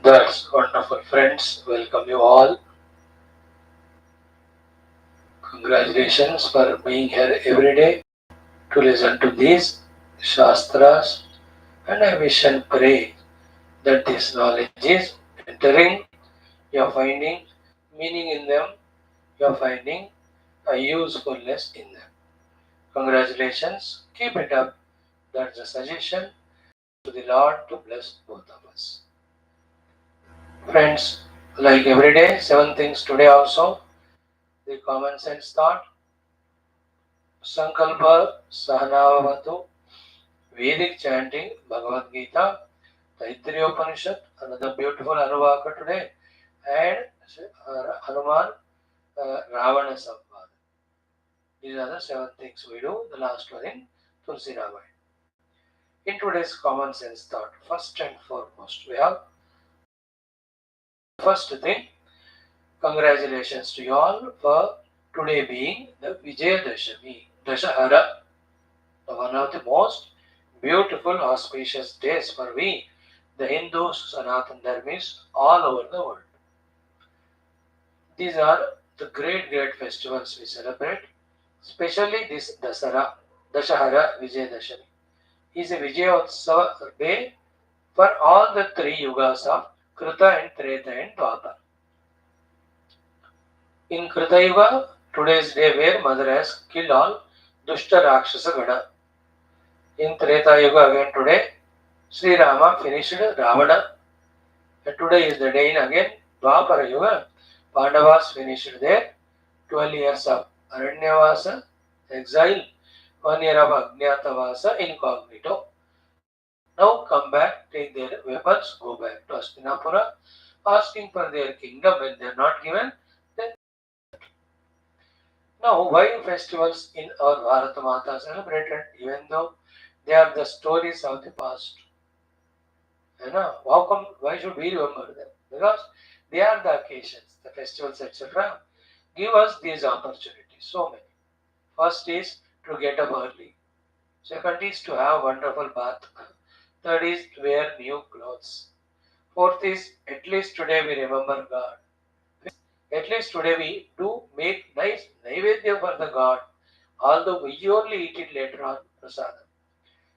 That's wonderful, friends. Welcome you all. Congratulations for being here every day to listen to these Shastras. And I wish and pray that this knowledge is entering, you are finding meaning in them, you are finding a usefulness in them. Congratulations. Keep it up. That's a suggestion to the Lord to bless both of us. Friends, like every day, 7 things today also. The common sense thought, Sankalpa Sahanavavatu, Vedic chanting, Bhagavad Gita, Taittiriya Upanishad, another beautiful Anuvaka today, and Hanuman Ravana Samvad. These are the 7 things we do, the last one in Tulsi Ramayana. In today's common sense thought, first and foremost, we have first thing, congratulations to you all for today being the Vijayadashami, Dasahara, one of the most beautiful auspicious days for we, the Hindus, Sanatan Dharmis, all over the world. These are the great festivals we celebrate, especially this Dasara, Dashahara Vijayadashami. Is a Vijayotsava day for all the 3 yugas of Krita and Treta and Dwapara. In Krita Yuga, today's day where Mother has killed all Dushta Rakshasa Gana. In Treta Yuga again today, Sri Rama finished Ravana. And today is the day in again Dwapara Yuga. Pandavas finished their 12 years of Aranyavasa, exile, 1 year of Ajnatavasa, incognito. Now come back, take their weapons, go back to Hastinapura, asking for their kingdom. When they are not given, then. Now, why festivals in our Bharata Mata celebrated, even though they are the stories of the past? How come, why should we remember them? Because they are the occasions, the festivals, etc. give us these opportunities, so many. First is to get up early. Second is to have wonderful bath. Third is to wear new clothes. Fourth is at least today we remember God. At least today we do make nice naivedya for the God, although we only eat it later on prasadam.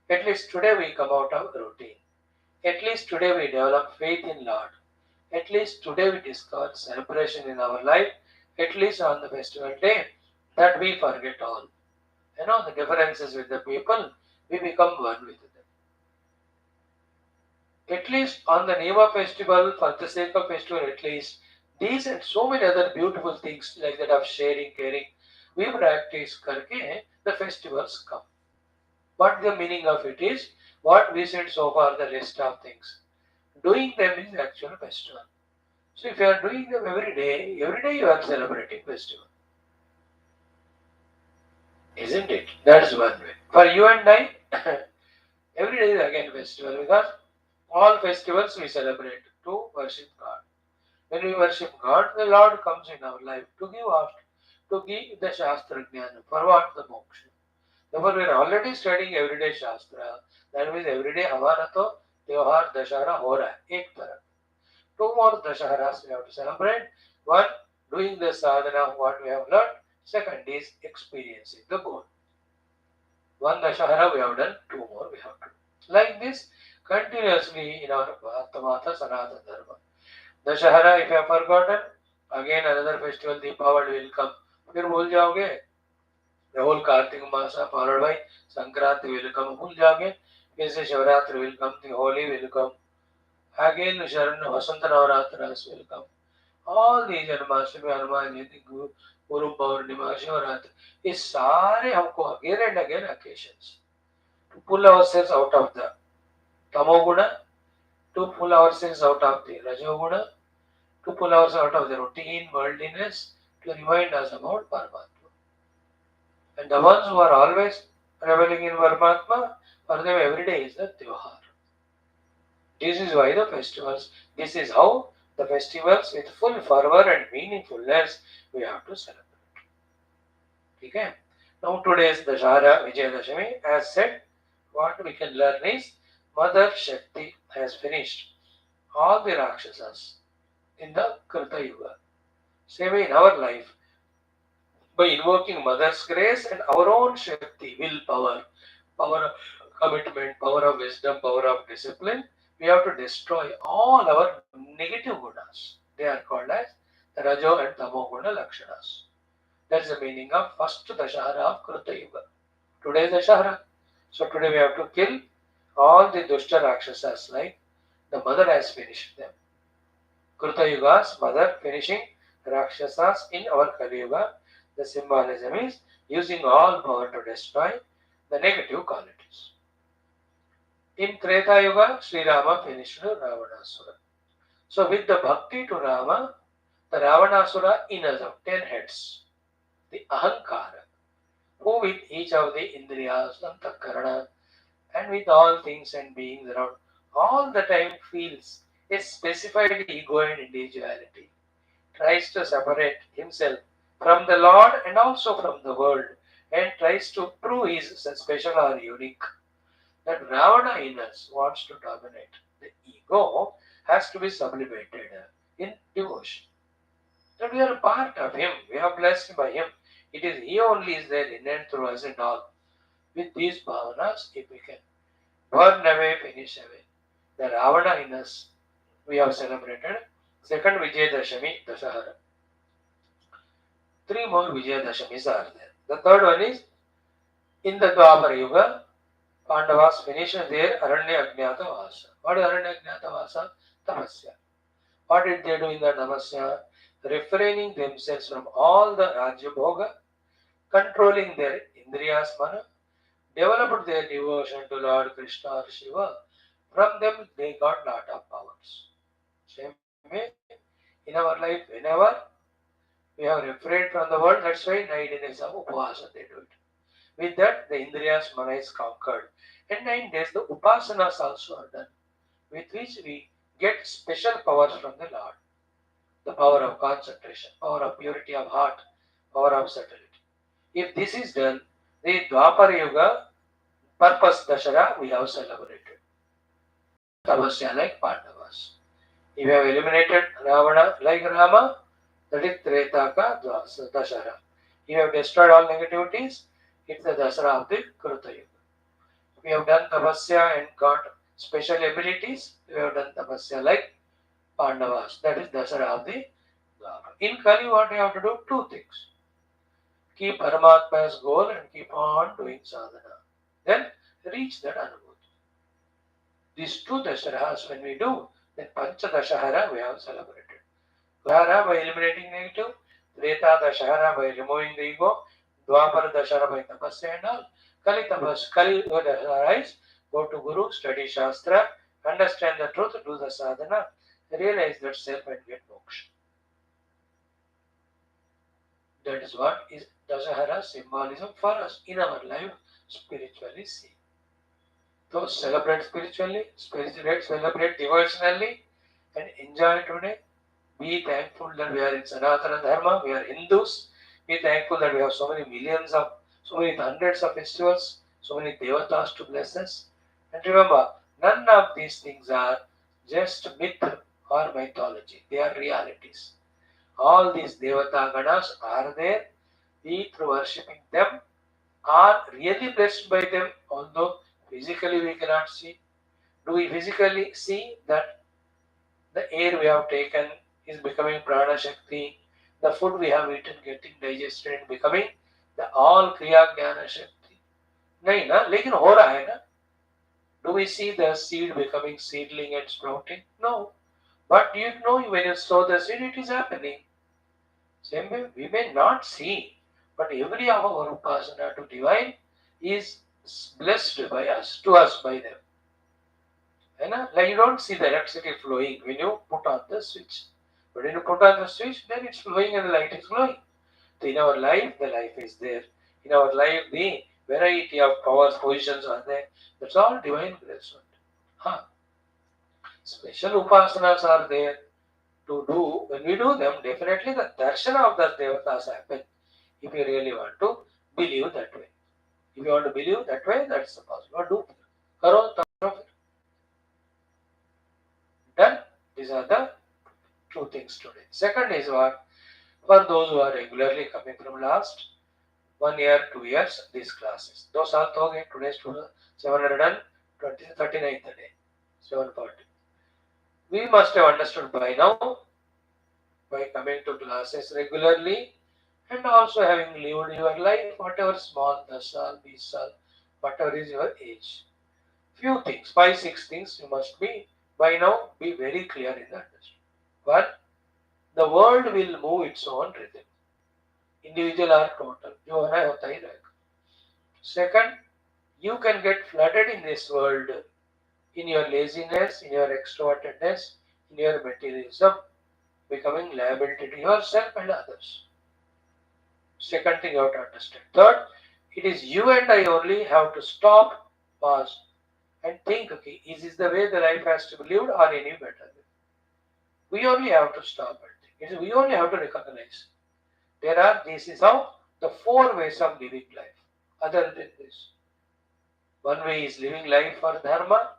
At least today we come out of routine. At least today we develop faith in Lord. At least today we discover celebration in our life. At least on the festival day, that we forget all. The differences with the people, we become one with them. At least on the name of festival, for the sake of festival, at least these and so many other beautiful things like that of sharing, caring, we practice karke, the festivals come. What the meaning of it is, what we said so far, the list of things. Doing them is actual festival. So if you are doing them every day you are celebrating festival. Isn't it? That's one way. For you and I, every day is again festival because all festivals we celebrate to worship God. When we worship God, the Lord comes in our life to give us, to give the Shastra Jnana. For what? The moksha. Therefore, we are already studying everyday Shastra. That means everyday Hamara to Tyohar Dasara ho raha hai. Ek taraf. 2 more Dashaharas we have to celebrate. One, doing the sadhana, what we have learned. Second is experiencing the goal. 1 Dashahara we have done, 2 more we have to do. Like this, continuously in our Bharata Sanatana Dharma. Dashahara, if you have forgotten, again another festival, Deepavali will come. फिर भूल जाओगे. The whole Kartika Masa followed by Sankranti will come. भूल जाओगे. फिर से Shivaratri will come. The Holi will come. Again, Sharan Vasanta Navaratras will come. All these Janmashtami, Hanuman Jayati, Guru Paurnima, Shivaratri. These सारे हमको again and again occasions to pull ourselves out of the Tamoguna, to pull ourselves out of the Rajoguna, to pull ourselves out of the routine, worldliness, to remind us about Paramatma. And the ones who are always reveling in Paramatma, for them every day is the Tyohar. This is why the festivals, this is how the festivals with full fervor and meaningfulness we have to celebrate. Okay? Now today's Dasara Vijayadashami, as said, what we can learn is Mother Shakti has finished all the Rakshasas in the Krita Yuga. Same way in our life, by invoking Mother's grace and our own Shakti, willpower, power of commitment, power of wisdom, power of discipline, we have to destroy all our negative gunas. They are called as the Rajo and Tamo Guna Lakshanas. That is the meaning of first Dashahara of Krita Yuga. Today is Dashahara. So today we have to kill all the Dushta Rakshasas, like the mother has finished them. Krita Yuga's mother finishing Rakshasas in our Kali Yuga. The symbolism is using all power to destroy the negative qualities. In Treta Yuga, Sri Rama finished Ravanasura. So with the bhakti to Rama, the Ravanasura inners of 10 heads, the Ahankara, who with each of the Indriyas, Antakarana, and with all things and beings around, all the time feels a specified ego and individuality, tries to separate himself from the Lord and also from the world, and tries to prove he is special or unique. That Ravana in us wants to dominate. The ego has to be sublimated in devotion. That we are a part of him, we are blessed by him. It is he only is there in and through us and all. With these bhavanas, if we can burn away, finish away the Ravana in us, we have celebrated second Vijayadashami, Dasahara. 3 more Vijayadashamis are there. The third one is in the Dwapara Yuga, Pandavas finished their Aranya Ajnata Vasa. What is Aranya Ajnata Vasa? Tapasya. What did they do in the Tapasya? Refraining themselves from all the Rajya Bhoga, controlling their Indriyas Mana, developed their devotion to Lord Krishna or Shiva. From them they got lot of powers. Same way, in our life, whenever we have refrained from the world, that's why 9 days of Upavasa they do it. With that, the Indriyas Mana is conquered. And 9 days, the Upasanas also are done, with which we get special powers from the Lord. The power of concentration, power of purity of heart, power of subtlety. If this is done, the Dwapara Yuga purpose Dashara we have celebrated. Tapasya like Pandavas. If you have eliminated Ravana like Rama, that is Tretaka Dashara. If you have destroyed all negativities, it's the Dasara of the Kruta Yuga. We have done Tapasya and got special abilities. We have done Tapasya like Pandavas. That is Dasara of the Dwapara. In Kali, what you have to do? 2 things. Keep Paramatma's goal and keep on doing sadhana. Then reach that anubhuti. These 2 Dasarahas when we do, then Pancha Dashahara we have celebrated. Dwara by eliminating negative, Treta Dashahara by removing the ego, Dwapara Dashahara by tapasya and all. Kali Dashahara is go to Guru, study Shastra, understand the truth, do the sadhana, realize that self and get moksha. That is what is Dasahara symbolism for us in our life, spiritually seen. So celebrate spiritually, celebrate devotionally, and enjoy today. Be thankful that we are in Sanatana Dharma, we are Hindus. Be thankful that we have so many hundreds of festivals, so many devatas to bless us. And remember, none of these things are just myth or mythology. They are realities. All these devata ganas are there. We, through worshipping them, are really blessed by them, although physically we cannot see. Do we physically see that the air we have taken is becoming prana shakti, the food we have eaten getting digested and becoming the all kriya jnana shakti? Nahin na, lekin ho raha hai na. Do we see the seed becoming seedling and sprouting? No. But you know when you sow the seed, it is happening. Same way, we may not see, but every of our upasana to divine is blessed by us, to us by them. Like you don't see the electricity flowing when you put on the switch. But when you put on the switch, then it's flowing and the light is glowing. So in our life, the life is there. In our life, the variety of powers, positions are there. That's all divine grace. Special upasanas are there to do. When we do them, definitely the darshana of the devatas happen. If you really want to believe that way. If you want to believe that way, that's possible. Do. Karo, taro. Done. things today. Second is what? For those who are regularly coming from last 1 year, 2 years, these classes. 2 साल तो हो गए. Today's 720, 39th day, 740. We must have understood by now, by coming to classes regularly and also having lived your life, whatever small, 10 saal, 20 saal, whatever is your age. Few things, 5, 6 things you must be, by now, be very clear in that. One, the world will move its own rhythm. Individual or total, जो होना है होता ही रहेगा. Second, you can get flooded in this world in your laziness, in your extrovertedness, in your materialism, becoming liability to yourself and others. Second thing you have to understand. Third, it is you and I only have to stop, pause, and think, okay, is this the way the life has to be lived or any better? We only have to stop and think. We only have to recognize. This is how the 4 ways of living life. Other than this, one way is living life for dharma.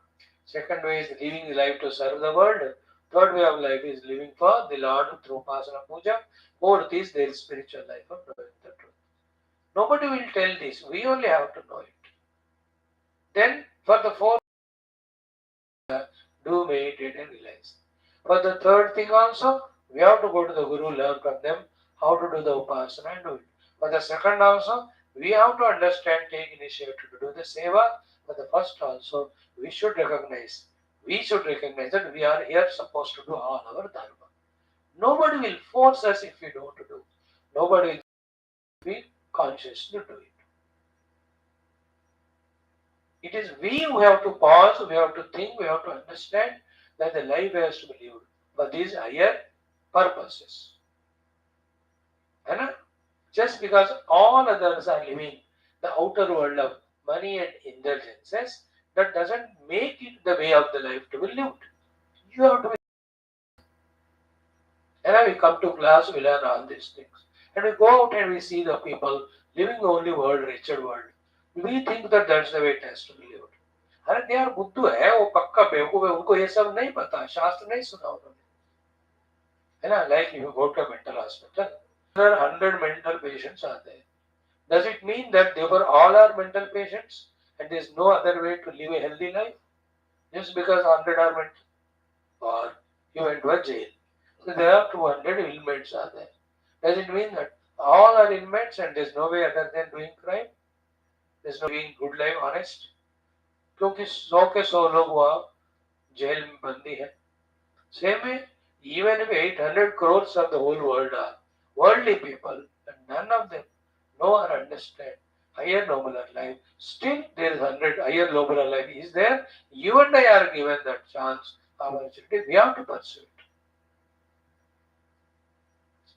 Second way is living life to serve the world. Third way of life is living for the Lord through upasana puja. Fourth is their spiritual life of knowing the truth. Nobody will tell this. We only have to know it. Then for the fourth, do meditate and realize. For the third thing also, we have to go to the Guru, learn from them how to do the upasana and do it. For the second also, we have to understand, take initiative to do the seva. For the first also, we should recognize that we are here supposed to do all our dharma. Nobody will force us if we don't do. Nobody will be conscious to do it. It is we who have to pause, we have to think, we have to understand that the life has to be lived for these higher purposes. And just because all others are living the outer world of money and indulgences, that doesn't make it the way of the life to be lived. You have to be. And then we come to class, we learn all these things. And we go out and we see the people living the only world, wretched world. We think that that's the way it has to be lived. अरे they are बुद्धू है, वो पक्का बेवकूफ है, उनको ये सब नहीं पता, शास्त्र नहीं सुना उन्होंने, है ना? Like if you go to a mental hospital, there are 100 mental patients are there. Does it mean that they were all are mental patients and there is no other way to live a healthy life? Just because 100 are mental, or you went to a jail, so there are 200 inmates are there. Does it mean that all are inmates and there is no way other than doing crime? There is no doing good life, honest? क्योंकि 100 के 100 लोग वहाँ jail में बंदी है. Same way, even if 800 crores of the whole world are worldly people, and none of them know or understand higher nobler life, still there is 100 higher nobler life is there. You and I are given that chance, opportunity. We have to pursue it.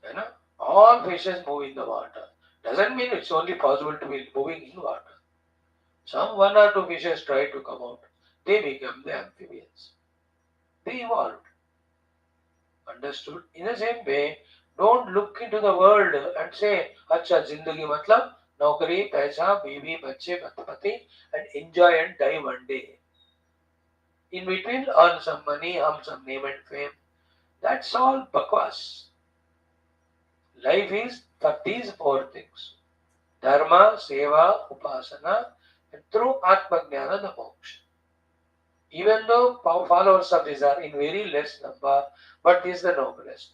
You know, all fishes move in the water. Doesn't mean it's only possible to be moving in water. Some 1 or 2 fishes try to come out. They become the amphibians. They evolved. Understood? In the same way, don't look into the world and say, अच्छा जिंदगी मतलब नौकरी, पैसा, बीवी, बच्चे, पति, and enjoy and die one day. In between, earn some money, earn some name and fame. That's all bakwas. Life is for these 4 things: dharma, seva, upasana, and through atmajnana, the moksha. Even though followers of these are in very less number, but this is the noblest.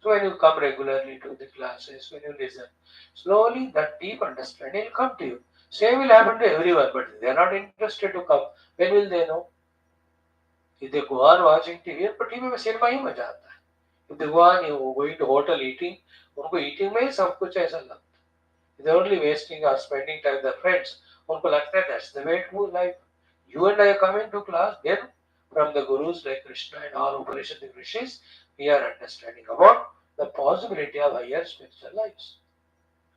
So when you come regularly to the classes, when you listen, slowly that deep understanding will come to you. Same will happen to everyone, but they are not interested to come. When will they know? If they go on watching TV, but TV में cinema ही मजा आता है. If they go on going to hotel eating, उनको eating में ही सब कुछ ऐसा लगता है. They are only wasting or spending time with their friends. उनको लगता है that's the way to life. You and I are coming to class, then from the gurus like Krishna and all Upanishad rishis, we are understanding about the possibility of higher spiritual lives.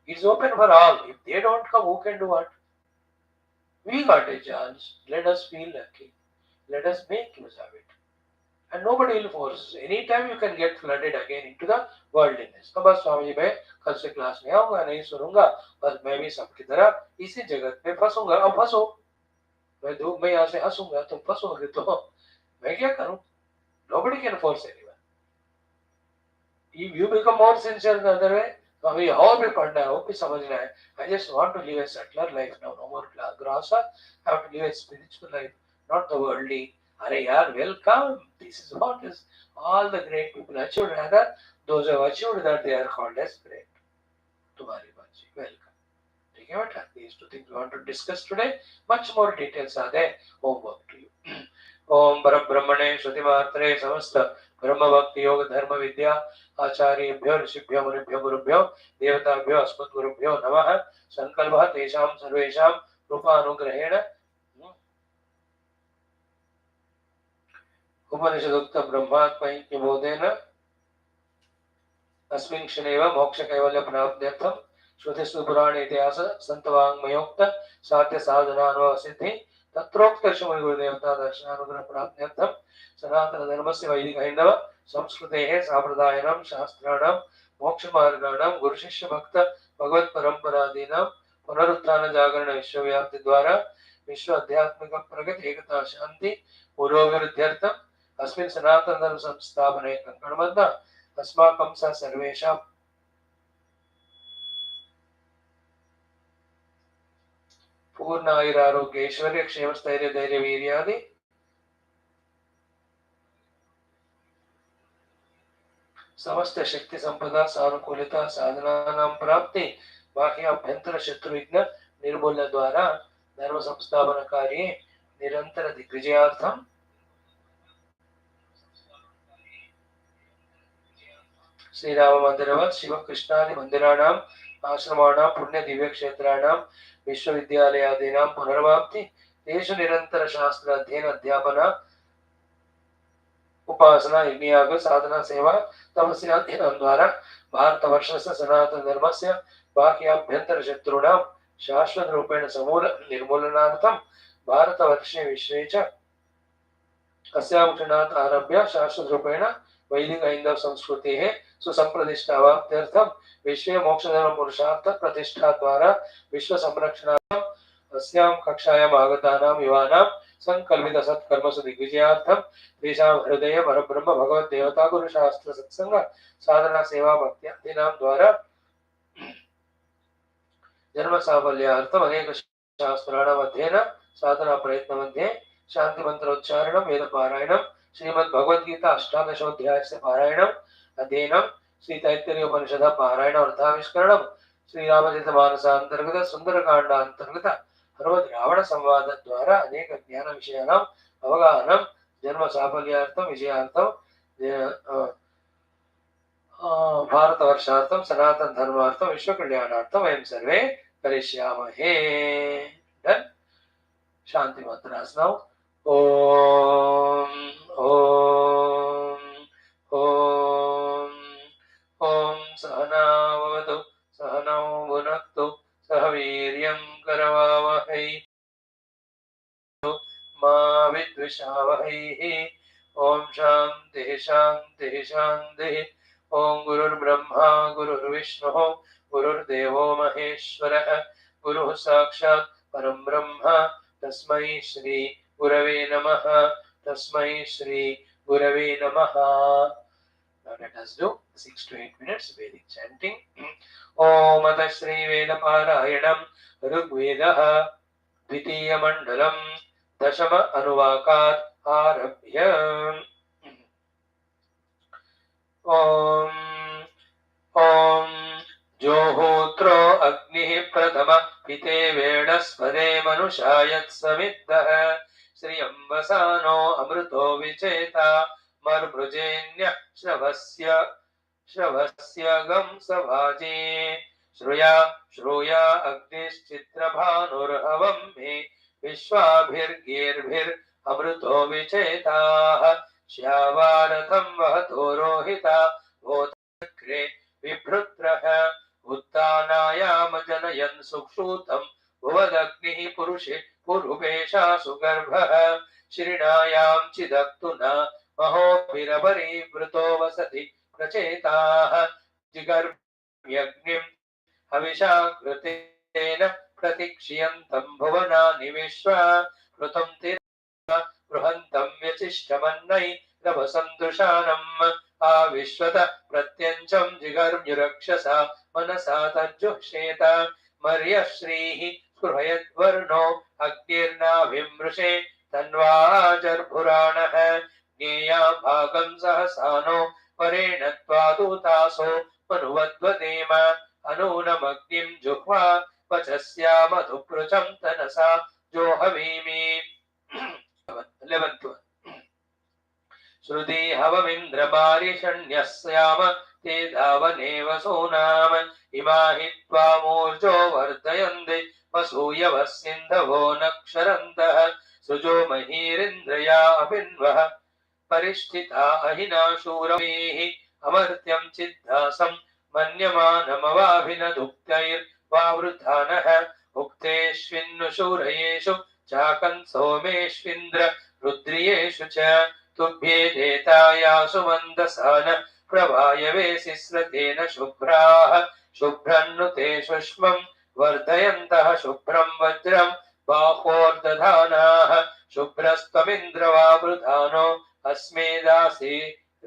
It's open for all. If they don't come, who can do what? We got a chance. Let us feel lucky. Let us make use of it. And nobody will force us. Anytime you can get flooded again into the worldliness. तो बस स्वामी जी मैं कल से class में आऊंगा, नहीं सुनूंगा, बस मैं भी सबकी तरह इसी जगत में फंसूंगा. अब फंसो. मैं धूप में यहाँ से हंसूंगा, तुम फंसोगे तो मैं क्या करूं? Nobody can force anyone. If you become more sincere the other way, अभी और भी पढ़ना है, और भी समझना है. I just want to live a settler life now, no more grasa. I have to live a spiritual life, not the worldly. अरे यार, welcome. This is what is all the great people achieved. Rather, those who have achieved that, they are called as great. तुम्हारी बात, welcome. ठीक है बेटा, these two things we want to discuss today. Much more details are there. Homework to you. ओम परब्रह्मणे श्रुतिमात्रे समस्त ब्रह्म भक्ति योग धर्म विद्या आचार्येभ्यो ऋषिभ्यो मुनिभ्यो गुरुभ्यो देवताभ्यो अस्मद्गुरुभ्यो नमः. संकल्पः तेषां सर्वेषां रूपानुग्रहेण उपनिषदुक्त ब्रह्मात्मैक्यबोधेन अस्मिन् क्षणेव मोक्षकैवल्य प्राप्त्यर्थं श्रुतिस्मृति पुराणे इतिहास संतवाङ्मयोक्त साध्य साधनानुभव सिद्धि तत्रोक्त श्रीमद् गुरुदेवता दर्शनानुग्रह प्राप्त्यर्थं सनातन धर्मस्य वैदिक हैंदव संस्कृतेः साम्प्रदायिनां शास्त्राणां मोक्षमार्गाणां गुरुशिष्य भक्त भगवत् परंपरादीनां पुनरुत्थान जागरण विश्वव्याप्ति द्वारा विश्व आध्यात्मिक प्रगति एकता शांति पुरोभिवृद्ध्यर्थं अस्मिन् सनातन धर्म संस्थापने कंकणबद्ध अस्माकं स सर्वेषां पूर्ण आयुरारोग्य ऐश्वर्य क्षेम स्थैर्य धैर्य वीर्यादि समस्त शक्ति संपदा सानुकूलता साधनानां प्राप्ति बाह्य अभ्यंतर शत्रु विघ्न निर्मूलन द्वारा धर्म संस्थापन कार्ये निरंतर दिग्विजयार्थं श्री राम मंदिरवत् शिव कृष्णादि मंदिराणां आश्रमाणां पुण्य दिव्य क्षेत्राणां विश्वविद्यालयादीनां पुनर्वाप्ति तेषु निरंतर शास्त्र अध्ययन अध्यापन उपासना यज्ञयाग साधना सेवा तपस्याध्ययनं द्वारा भारतवर्षस्य सनातन धर्मस्य बाह्याभ्यन्तर शत्रूणां शाश्वत रूपेण समूल निर्मूलनार्थं भारतवर्षे विश्वे च अस्यां क्षणात् आरभ्य शाश्वत रूपेण वैदिक हैन्दव संस्कृतेः सुसंप्रतिष्ठावाप्त्यर्थं विश्वे मोक्षधर्म पुरुषार्थ प्रतिष्ठा द्वारा विश्व संरक्षणार्थं अस्यां कक्षायाम् आगतानां युवानां संकल्पित सत्कर्मसु दिग्विजयार्थं तेषां हृदये परब्रह्म भगवत् देवता गुरु शास्त्र सत्संग साधना सेवा भक्त्यादीनां द्वारा जन्म साफल्यार्थम् अनेक शास्त्राणाम् अध्ययन साधना प्रयत्न मध्ये शांति मंत्रोच्चारणं वेद पारायणं श्रीमद् भगवद्गीता अष्टादशोऽध्यायस्य पारायणम् अध्ययनं श्री तैत्तिरीय उपनिषद पारायण अर्थाविष्करणं श्रीरामचरितमानसान्तर्गत सुन्दरकाण्डान्तर्गत हनुमद् रावण संवाद द्वारा अनेक ज्ञान विषयाणाम् अवगाहनं जन्म साफल्यार्थं विजयार्थं भारतवर्षार्थं सनातन धर्मार्थं विश्व कल्याणार्थं वयं सर्वे करिष्यामहे. डन. शांति मंत्रासनौ. ओम ओम ओम ओम सहना भवतु सहनौ भुनक्तु सह वीर्यं करवावहै मा विद्विषावहै. ओम शांति शांति शांति. ओम गुरुर्ब्रह्मा गुरुर्विष्णुः गुरुर्देवो महेश्वरः गुरुः साक्षात् परं ब्रह्म तस्मै श्री गुरवे नमः तस्मै श्री गुरवे नमः. Now let us do 6 to 8 minutes Vedic chanting. Om Atha Shri Veda Parayanam ऋग्वेदः द्वितीय मंडलम दशम अनुवाकात् आरभ्य. ओम ओम जोहोत्रो अग्निः प्रथम पिते वेडस्पदे मनुषायत् समिद्धः श्रियंवसानो अमृतो विचेता मर्मृजेन्य श्रवस्य गं सभाजे श्रूया श्रूया अग्निश्चित्रभानुर्हवं मे विश्वाभिर्गीर्भिर् अमृतो विचेताः श्यावारथं वहतो रोहिता भूतक्रे विभृत्रः उत्तानायाम जनयन् सुक्षूतं भुवदग्निः पुरुषे पुरुपेशा सुगर्भः श्रीणायां चिदक्तुना महोभिरपरिवृतो वसति प्रचेताः जिगर्भ्यग्निं हविषा कृतेन प्रतीक्ष्यन्तं भुवनानि विश्वा ऋतं तिरा बृहन्तं व्यचिष्टमन्नै रभसन्दृशानम् आविश्वत प्रत्यञ्चं जिगर्म्युरक्षसा मनसा तज्जुषेत मर्यश्रीः स्पृहयद्वर्णो अग्निर्नाभिमृषे तन्वाजर्भुराणः ज्ञेया भागं सहसानो परेण त्वादूतासो मनुवद्वदेम अनूनमग्निं जुह्वा वचस्या मधुपृचं तनसा जोहवीमि 11th one. श्रुति हवमिन्द्रमारिषण्यस्याम ते धावनेव सोनाम इमा हि त्वामूर्जो वर्धयन्ते वसूयवः सिन्धवो नक्षरन्तः सुजो महीरिन्द्रया अभिन्वः परिष्ठिता अहिना शूरमेः अमर्त्यं चिद्दासं मन्यमानमवाभिनदुक्तैर्वावृधानः उक्तेष्विन्नुशूरयेषु चाकन्सोमेष्विन्द्र रुद्रियेषु च तुभ्येदेतायासु मन्दसान प्रवायवेसिस्रतेन शुभ्राः शुभ्रन्नुते शुष्मं वर्धयन्तः शुभ्रं वज्रं बाहोर्दधानाः शुभ्रस्त्वमिन्द्रवावृधानो अस्मेदासि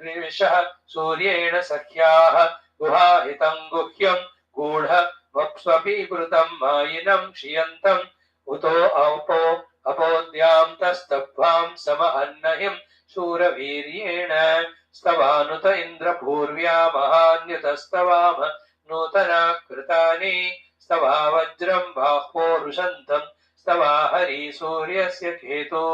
ऋषः सूर्येण सख्याः गुहाहितं गुह्यं गूढ वप्स्वपीकृतं मायिनं क्षियन्तम् उतो अपोद्यां तस्तभ्वां समहन्नहिं शूरवीर्येण स्तवानुत इन्द्रपूर्व्या महान्युतस्तवाम नूतना कृतानि स्तवा वज्रं बाह्वोरुषन्तं स्तवा हरि सूर्यस्य केतु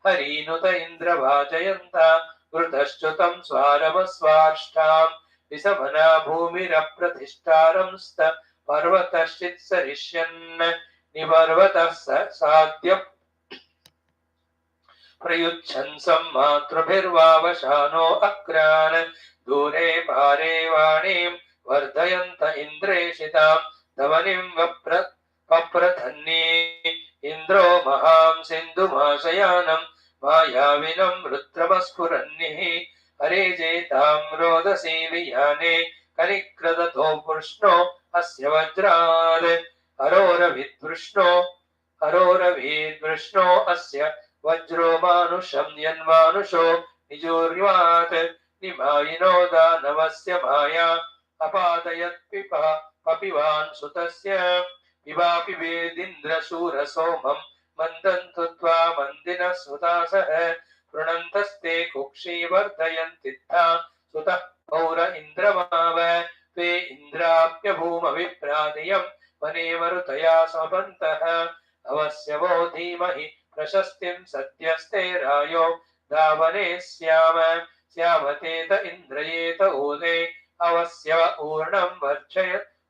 हरीनुत इन्द्रभाजयन्ता घृतश्च्युतं स्वारमस्वार्ष्टां विसमना भूमिरप्रतिष्ठारं स्त पर्वतश्चित्सरिष्यन् निपर्वतः साध्य प्रयुच्छन्सं मातृभिर्वावशानो अक्रान् दूरे पारे वाणीं वर्धयन्त इन्द्रेषितां धवनिं वप्रथन्ये इन्द्रो महां सिन्धुमाशयानं मायाविनं रुद्रमस्फुरन्निः हरेजेतां रोदसी वियाने कनिक्रदतो वृष्णो अस्य वज्रात् अरोरवीद्वृष्णो अस्य वज्रो मानुषं यन्मानुषो निजोर्वात् निमायिनो दानवस्य माया अपादयत् पपिवान् सुतस्य पिबापि वेदिन्द्रशूरसोमं मन्दन्तु त्वा मन्दिनः सुतासः पृणन्तस्ते कुक्षी वर्धयन्तित्था सुतः पौर इन्द्रमाव ते इन्द्राप्यभूमविप्रादियं वने मरुतया समपन्तः अवस्य वो धीमहि प्रशस्तिं सद्यस्ते रायो धावने श्यामतेत इन्द्रयेत ऊदे अवस्य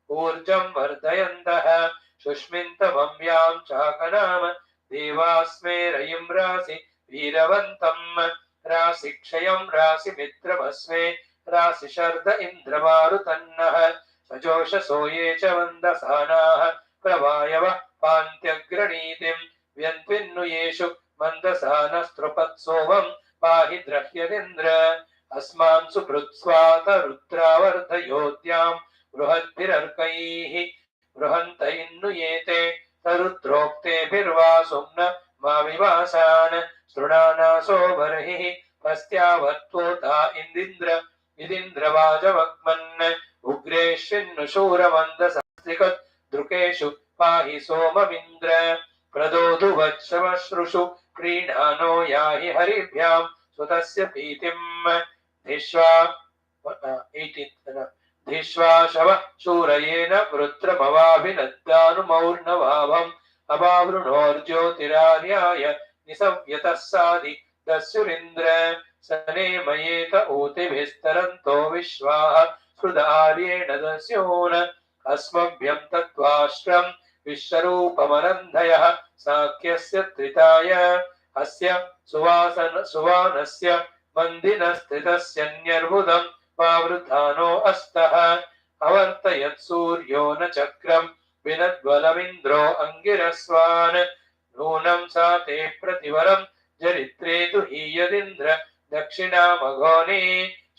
ऊर्जं वर्धयन्तः शुष्मिन्तमम्यां चाकनाम देवास्मे रयिं रासि वीरवन्तं राशिक्षयं राशिमित्रमस्मे राशिशर्द इन्द्रमारुतन्नः सजोषसो ये च मन्दसानाः प्रवायवः पान्त्यग्रणीतिं व्यन्त्विन्नुयेषु मन्दसानस्त्रुपत्सोमं पाहि द्रह्यदिन्द्र अस्मान् सुभृत्स्वात रुद्रावर्धयोद्यां बृहद्भिरर्कैः बृहन्त इन्नुयेते तरुद्रोक्तेभिर्वा सुम्न मा विवासान् सृणानासो बर्हिः पस्त्यावत्वोता इदिन्द्रवाजवग्मन् उग्रेष्विन्नुशूरमन्दसस्त्रिकत् दृकेषु पाहि सोममिन्द्र प्रदोदु वत्समश्रुषु प्रीणानो याहि हरिभ्यां सुतस्य प्रीतिम् धिष्वा शूरयेन वृत्रमवाभिनद्दानुमौर्णवाभम् अवावृणोर्ज्योतिरार्याय निसव्यतः साधि दस्युरिन्द्र सनेमयेत ऊतिभिस्तरन्तो विश्वाः हृदार्येण दस्यून् अस्मभ्यं तत्त्वाष्ट्रं विश्वरूपमरन्धयः साख्यस्य त्रिताय अस्य सुवानस्य मन्दिनस्थितस्यन्यर्बुदं वावृधानो अस्तः अवर्तयत् सूर्यो न चक्रं विनद्वलमिन्द्रो अङ्गिरस्वान् नूनं सा ते प्रतिवरं जरित्रे तु हीयदिन्द्र दक्षिणामघोने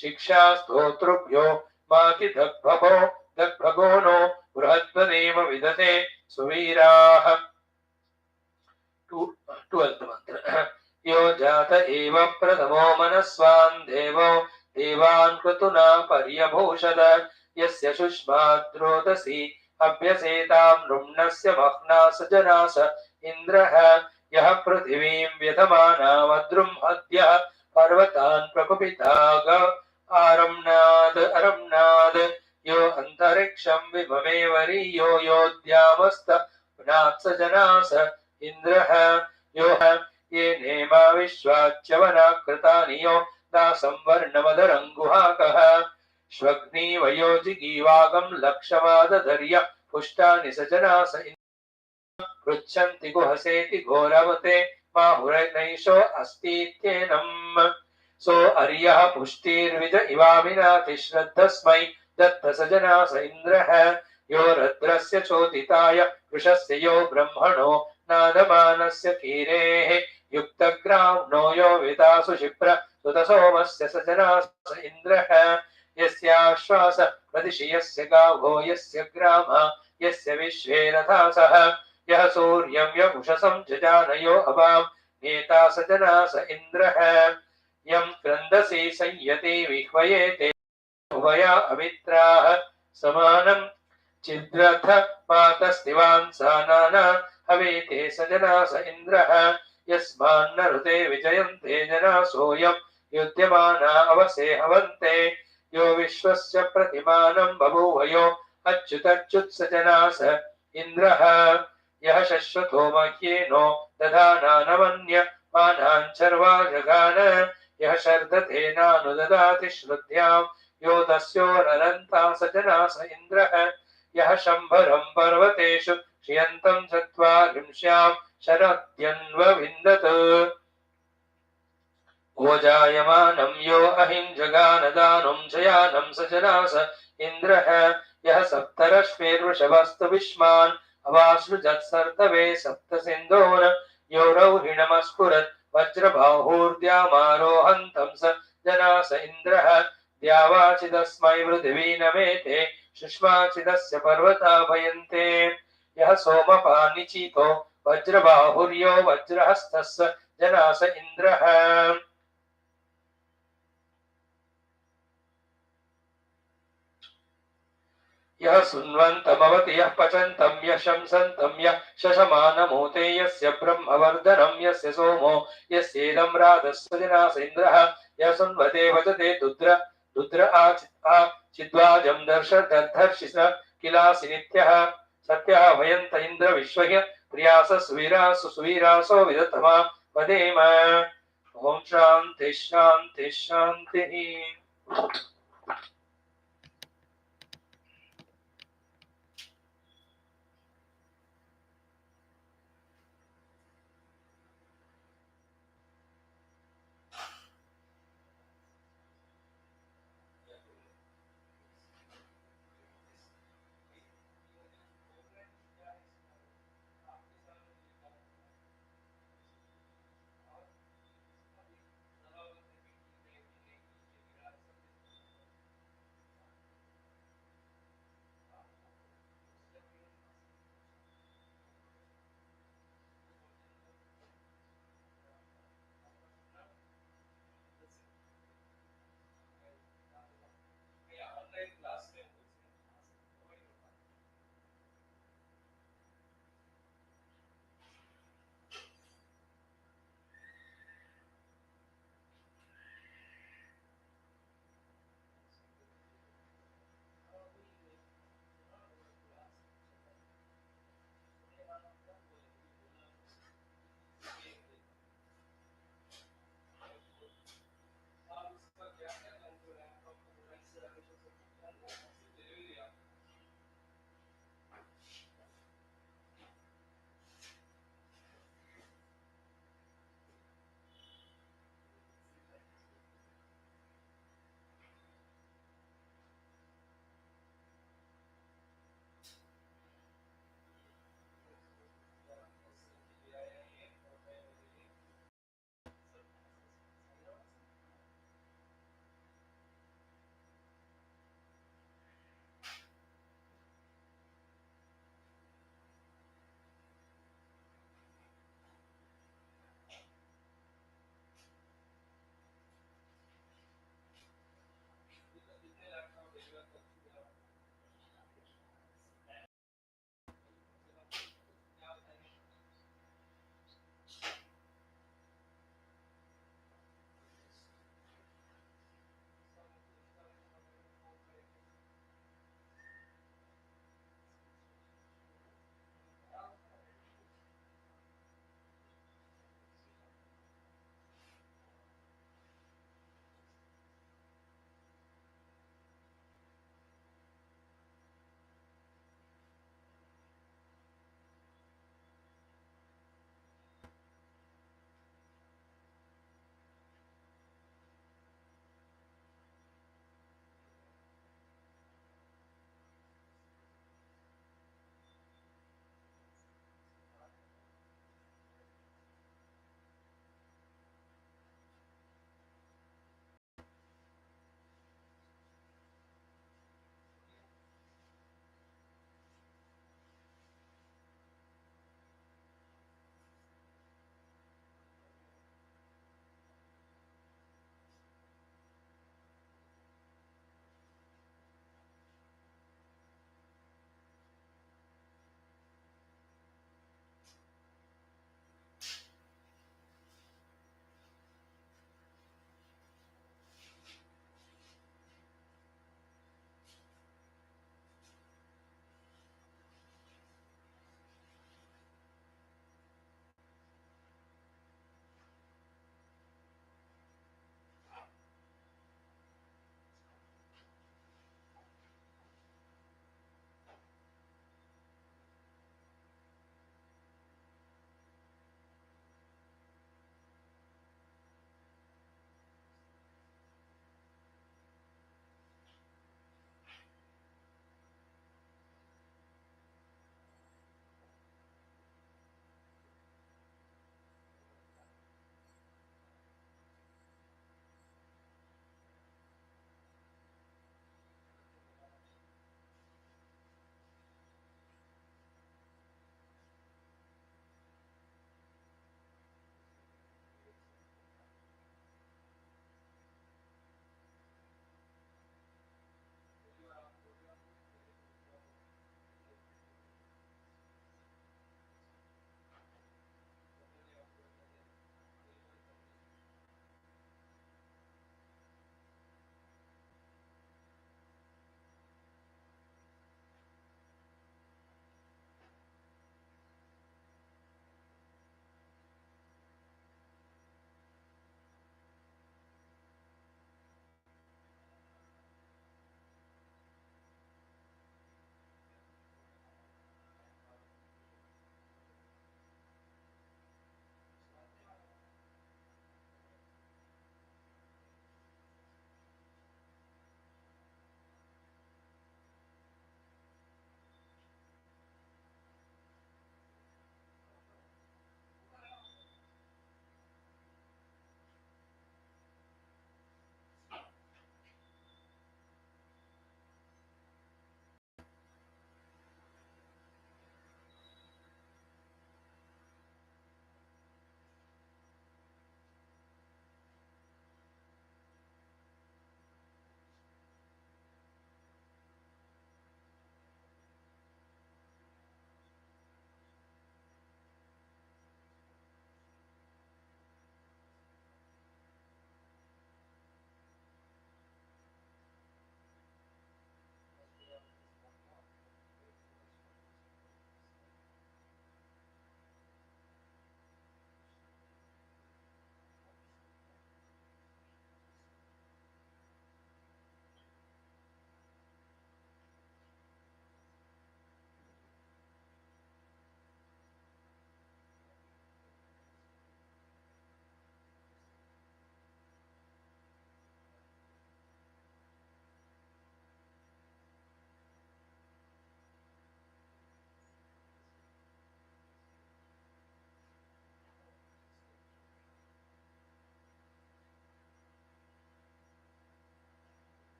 शिक्षा स्तोतृभ्यो माति दग्भगो नो बृहद्वदेम विदते सुवीराः 12th मंत्र यो जात एव प्रथमो मनस्वान् देवो देवान् क्रतुना पर्यभूषद यस्य शुष्माद्रोदसी अभ्यसेतां नृम्णस्य मह्नास जनास इन्द्रः यः पृथिवीं व्यधमानामद्रुम्हद्यः पर्वतान् प्रकुपिता अरम्नाद यो अन्तरिक्षं विममे वरीयो योऽद्यामस्त पुनात्स जनास इन्द्रः यो ये नेमा विश्वाच्यवना कृतानि यो दासं वर्णमदरङ्गुहाकः श्वग्निवयो जिगीवागं लक्षमादधर्य पुष्टानि स जनास पृच्छन्ति गुहसेति घोरवते माहुरनैषो अस्तीत्येनम् सो अर्यः पुष्टिर्विज इवामिनाति श्रद्धस्मै दत्त स जनास इन्द्रः यो रद्रस्य चोदिताय वृषस्य यो ब्रह्मणो नादमानस्य कीरेः युक्तग्राम्नो यो विदासु क्षिप्र सुतसोमस्य स जनास इन्द्रः यस्याश्वास प्रदिशि यस्य गावो यस्य ग्रामा यस्य विश्वे रथासः यः सूर्यं यमुषसं जजानयो अवां नेता स जनास इन्द्रः यं क्रन्दसि संयते विह्वयेते उभया अमित्राः समानं चिद्रथ मातस्तिवांसानाना हवेते स जनास इन्द्रः यस्मान्न ऋते विजयन्ते जनासोऽयं युध्यमाना अवसे हवन्ते यो विश्वस्य प्रतिमानं बभूव यो अच्युतच्युत् स जनास इन्द्रः यः शश्वतो मह्येनो दधानानमन्य मानाञ्चर्वा जगान यः शर्दतेनानुददाति श्रुत्यां यो तस्योरनन्ता स जनास इन्द्रः यः शम्भरं पर्वतेषु श्रियन्तं चत्वारिंश्यां शरद्यन्वविन्दत् ओजायमानं यो अहिं जगानदानुं जयानं स जनास इन्द्रः यः सप्तरश्मेर्वृषभस्तु विश्वान् अवासृजत्सर्तवे सप्त सिन्धून् यो रौहिणमस्फुरत् वज्रबाहूर्द्यामारोहन्तं स जनास इन्द्रः द्यावाचिदस्मै पृथिवी नमेते शुष्माचिदस्य पर्वता भयन्ते यः सोमपानिचितो वज्रबाहुर्यो वज्रहस्तस्य जनास इन्द्रः यः सुन्वन्तमवति यः पचन्तं यः शंसन्तं यः शशमानमूते यस्य ब्रह्मवर्धनं यस्य सोमो यस्येदं राधस्य जनास इन्द्रः यः सुन्वते वचते दुद्र आचिद्वाजं दर्शर्षि स किलासि नित्यः सत्यः भयन्त इन्द्र विश्वह्य प्रियास सुवीरासु सुवीरासो विदतमा वदेम ॐ शान्ति शान्ति शान्तिः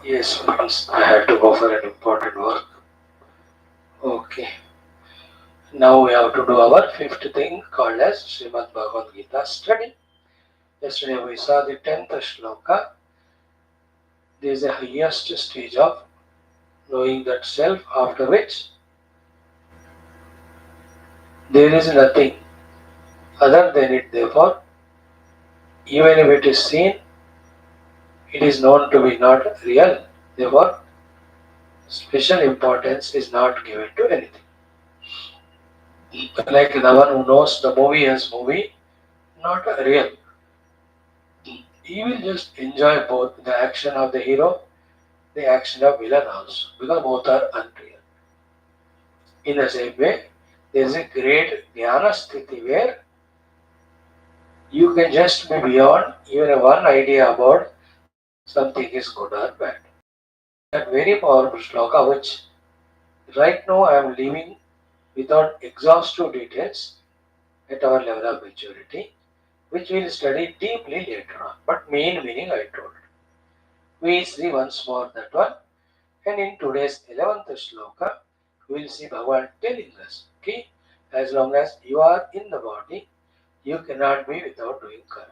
Yes, friends, I had to go for an important work. Okay. Now we have to do our fifth thing called as Srimad Bhagavad Gita study. Yesterday we saw the 10th shloka. There is the highest stage of knowing that self, after which there is nothing other than it. Therefore, even if it is seen, it is known to be not real. Therefore, special importance is not given to anything. Like the one who knows the movie as movie, not real. He will just enjoy both the action of the hero, the action of villain also, because both are unreal. In the same way, there is a great jnana sthiti where you can just be beyond even one idea about something is good or bad. That very powerful shloka which right now I am leaving without exhaustive details at our level of maturity, which we will study deeply later on. But main meaning I told. We see once more that one. And in today's 11th shloka, we will see Bhagavan telling us, okay, as long as you are in the body, you cannot be without doing karma.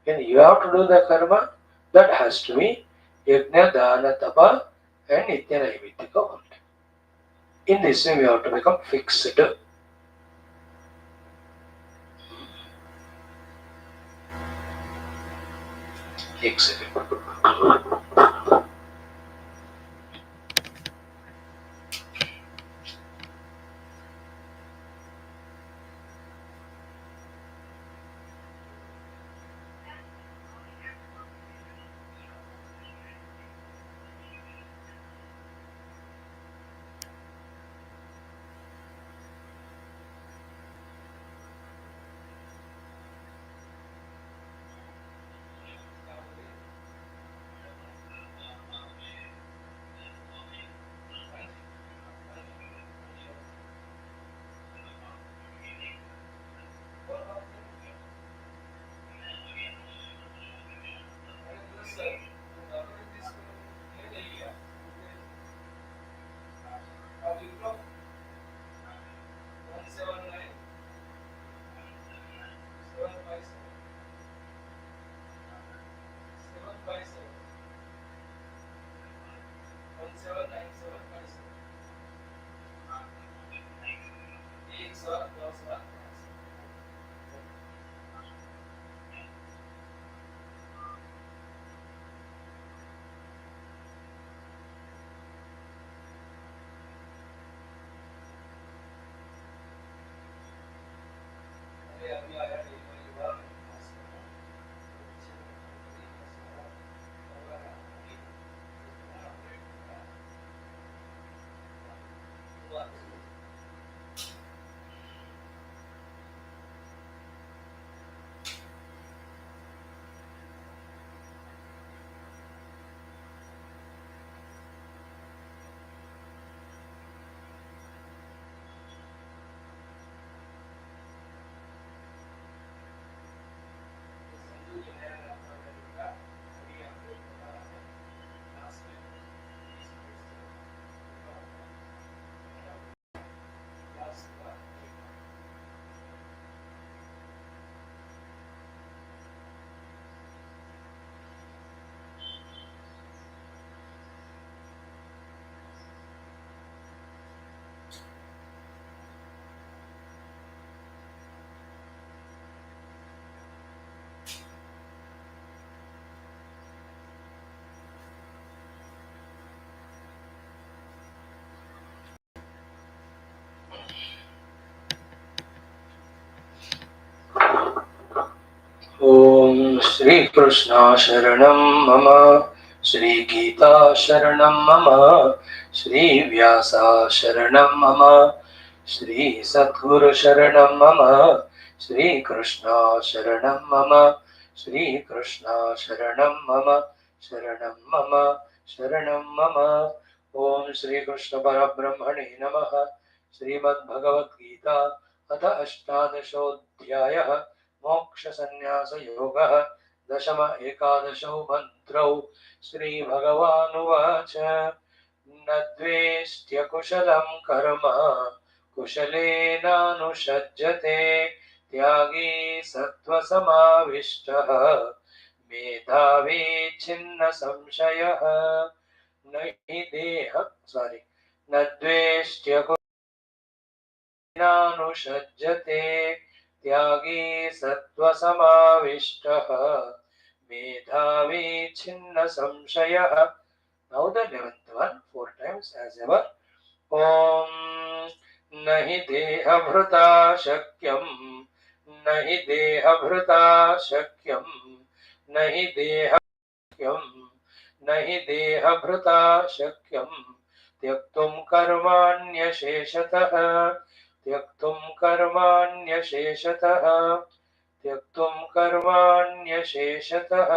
When you have to do the karma, that has to be yajna, dana, tapa, and nitya naimittika only. In this way, we have to become fixed. Excellent. Shri Krishna Sharanam Mama, Shri Geetha Sharanam Mama, Shri Vyasa Sharanam Mama, Shri Sadguru Sharanam Mama, Shri Krishna Sharanam Mama, Shri Krishna Sharanam Mama, Sharanam Mama, Sharanam Mama. Om Shri Krishna Parabrahmane Namaha. Srimad Bhagavad Gita Atha Ashtadashodhyayah मोक्ष संन्यास योगः दशम एकादशौ मंत्रौ श्री भगवानुवाच न द्वेष्ट्य कुशलं कर्म कुशलेनानुषज्यते त्यागी सत्त्वसमाविष्टः मेधावी छिन्न संशयः न हि देह न द्वेष्ट्य कुशलेनानुषज्यते त्यागी सत्त्वसमाविष्टः मेधावी छिन्न संशयः. Now the 11th one, 4 times as ever. Om nahi deha bhruta shakyam, nahi deha bhruta shakyam, nahi deha shakyam, nahi deha bhruta shakyam, tyaktum karmanyasheshatah, त्यक्तुं कर्माण्यशेषतः त्यक्तुं कर्माण्यशेषतः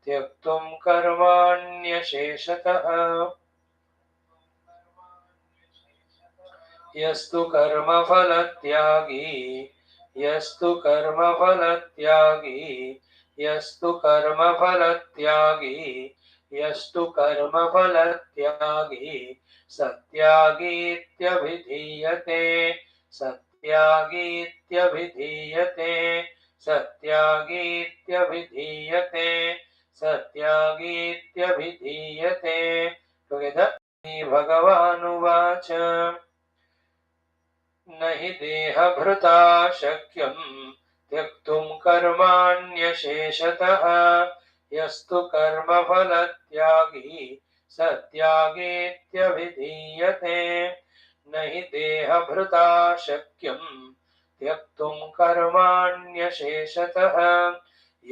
त्यक्तुं कर्माण्यशेषतः यस्तु कर्मफलत्यागी यस्तु कर्मफलत्यागी यस्तु कर्मफलत्यागी यस्तु कर्मफलत्यागी सत्यागीत्यभिधीयते सत्यागीत्यभिधीयते सत्यागीत्यभिधीयते सत्यागीत्यभिधीयते. Together. भगवानुवाच न हि देहभृता शक्यं त्यक्तुं कर्माण्यशेषतः यस्तु कर्मफलत्यागी सत्यागीत्यभिधीयते न हि देहभृता शक्यं त्यक्तुं कर्माण्यशेषतः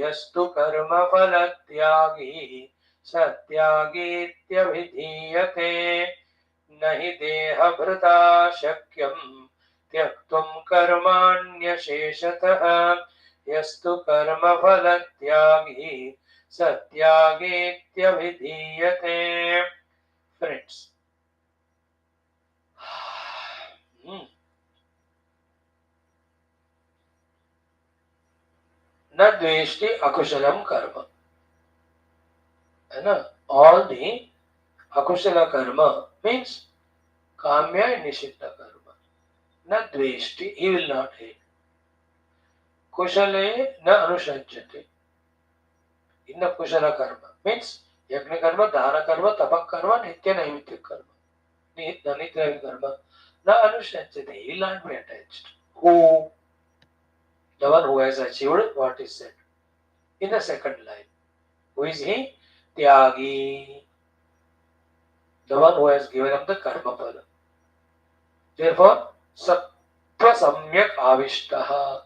यस्तु कर्मफलत्यागी सत्यागीत्यभिधीयते न हि देहभृता शक्यं त्यक्तुं कर्माण्यशेषतः यस्तु कर्मफलत्यागी सत्यागीत्यभिधीयते. Friends, न द्वेष्टि अकुशलम कर्म है ना. All the akushala karma means kamya and nishita karma. Na dveshti, he will not hate. Kushale na anushajyate. In the kushala karma means yajna karma, dana karma, tapak karma, nitya naimitya karma. Nitya karma. Na anushajyate, he will not be attached. Who? The one who has achieved what is said in the second line. Who is he? Tyagi. The one who has given up the karma phala. Therefore, sattva samyak avishtaha.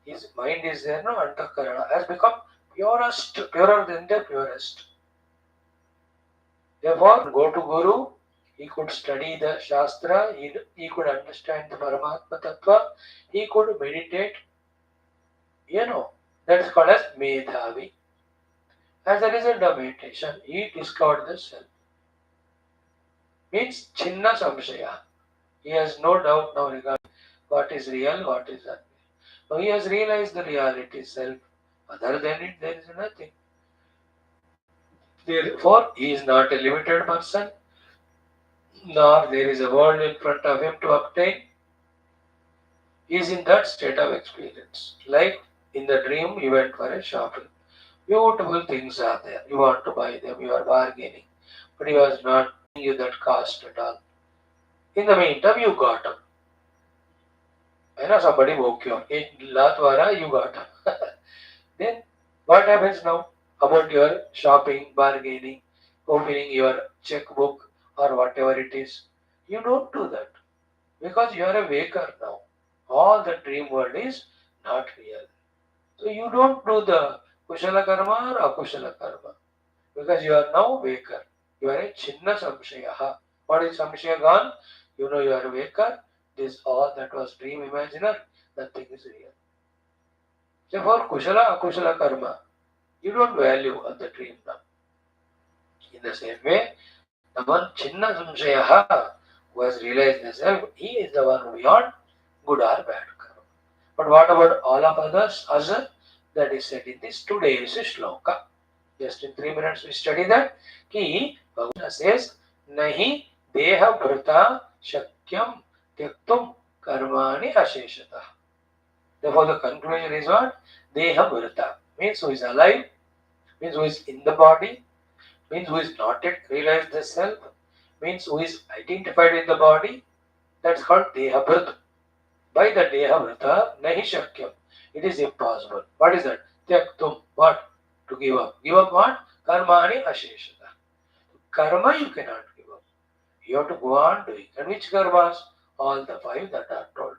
His mind is there, no, antakarana, has become purest, purer than the purest. Therefore, go to Guru, he could study the Shastra, he could understand the Paramatma Tattva, he could meditate, that is called as Medhavi. As a result of meditation, he discovered the self. Means Chinna Samshaya. He has no doubt now regarding what is real, what is unreal. Now he has realized the reality self. Other than it, there is nothing. Therefore, he is not a limited person, nor there is a world in front of him to obtain. He is in that state of experience. Like in the dream, you went for a shopping. Beautiful things are there. You want to buy them, you are bargaining. But he was not giving you that cost at all. In the meantime, you got them. Somebody woke you up. In Latwara, you got them. Then, what happens now about your shopping, bargaining, opening your checkbook or whatever it is? You don't do that. Because you are a waker now. All the dream world is not real. So you don't do the Kushala karma or akushala karma. Because you are now waker. You are a chinna samshayaha. What is samshaya gone? You know you are a waker. This all that was dream imaginary. Nothing is real. Therefore, kushala akushala karma. You don't value of the dream now. In the same way, the one chinna samshayaha who has realized himself, he is the one beyond good or bad karma. But what about all of others? Us, that is said in this today's shloka. Just in 3 minutes we study that. Ki Bhagwan says, Nahi deha bhrata shakyam tyaktum karmani asheshata. Therefore the conclusion is what? Deha bhrata means who is alive, means who is in the body, means who is not yet realized the self, means who is identified with the body. That's called deha bhrata. By the deha bhrata, nahi shakyam. It is impossible. What is that? Tyaktum. What? To give up. Give up what? Karmani asheshata. Karma you cannot give up. You have to go on doing. And which karmas? All the 5 that are told.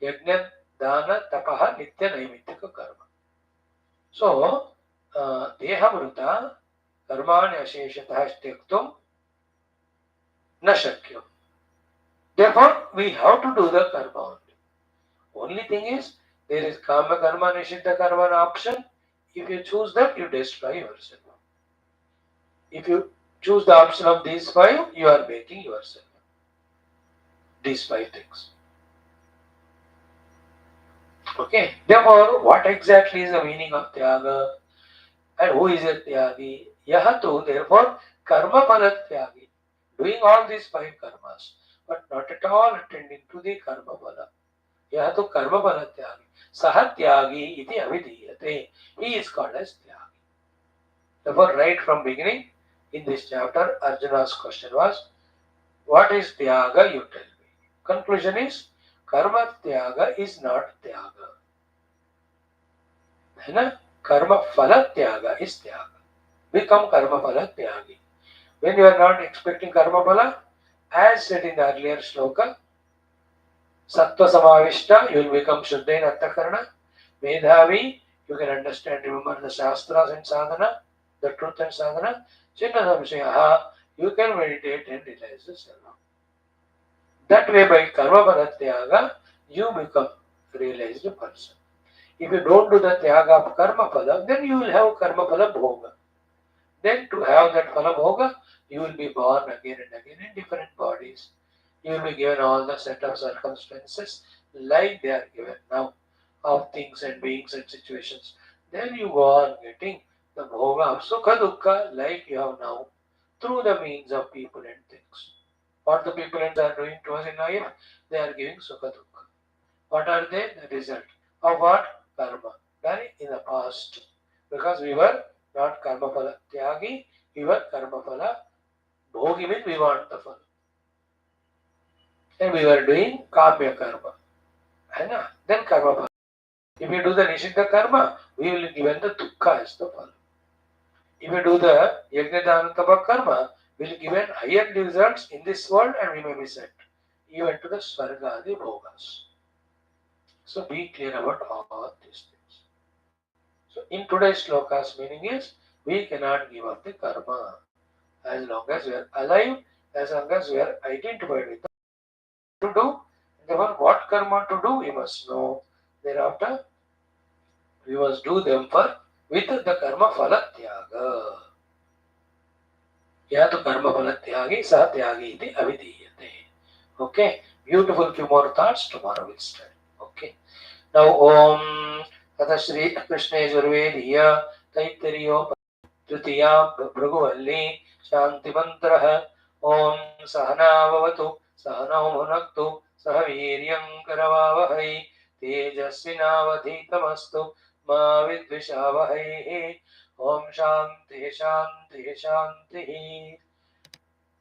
Yajna, Dana, Tapaha, Nitya, Naimittika karma. So, Deha Mruta, Karmani asheshata tyaktum na shakyam. Therefore, we have to do the karma only. Only thing is, there is Kama Karma, Nishiddha Karma option. If you choose that, you destroy yourself. If you choose the option of these 5, you are making yourself. These 5 things. Okay. Therefore, what exactly is the meaning of Tyaga? And who is a Tyagi? Yahatu, therefore, Karma Phala Tyagi. Doing all these 5 karmas, but not at all attending to the Karma Phala. Yahatu Karma Phala Tyagi. Saha Tyagi iti avidiyate. He is called as Tyagi. Therefore, right from beginning, in this chapter, Arjuna's question was, what is Tyaga, you tell me? Conclusion is, Karma Tyaga is not Tyaga. Karma Phala Tyaga is Tyaga. Become Karma Phala Tyagi. When you are not expecting Karma Phala, as said in the earlier shloka, Sattva Samavishta, you will become Shuddhain Arthakarana. Medhavi, you can understand, remember the Shastras and Sadhana, the truth and Sadhana. Chinna Samshayaha, you can meditate and realize the self. That way, by Karma Phala Tyaga, you become realized person. If you don't do the Tyaga of Karma Phala, then you will have Karma Phala Bhoga. Then to have that Phala Bhoga, you will be born again and again in different bodies. You will be given all the set of circumstances like they are given now, of things and beings and situations. Then you go on getting the Bhoga of Sukha Dukkha like you have now, through the means of people and things. What the people and are doing to us in life, they are giving Sukha Dukkha. What are they? The result of what? Karma. Done in the past. Because we were not Karma Phala Tyagi, we were Karma Phala Bhogi, means we want the phala. And we were doing Kamya Karma. Then Karma Phala. If you do the Nishiddha Karma, we will be given the Dukkha as the phala. If you do the Yajna Dana Tapa Karma, we will be given higher results in this world and we may be sent even to the Swarga Adi Bhogas. So be clear about all these things. So in today's shloka's meaning is, we cannot give up the karma as long as we are alive, as long as we are identified with to do. Therefore, what karma to do, we must know. Thereafter, we must do them with the karma phala tyaga. Ya to karma phala tyagi, sa tyagi iti avidiyate. Okay, beautiful few more thoughts. Tomorrow we'll start. Okay. Now, Om Tata Shri Krishna Yajurvediya Taittiriya Tritiya Bhrugu Valli Shanti Mantraha Om Sahana Bhavatu Sahana Bhunaktu Sahaviryam Karavavahai Tejasvinavadhitamastu Ma Vidvishavahai Om Shanti Shanti Shanti.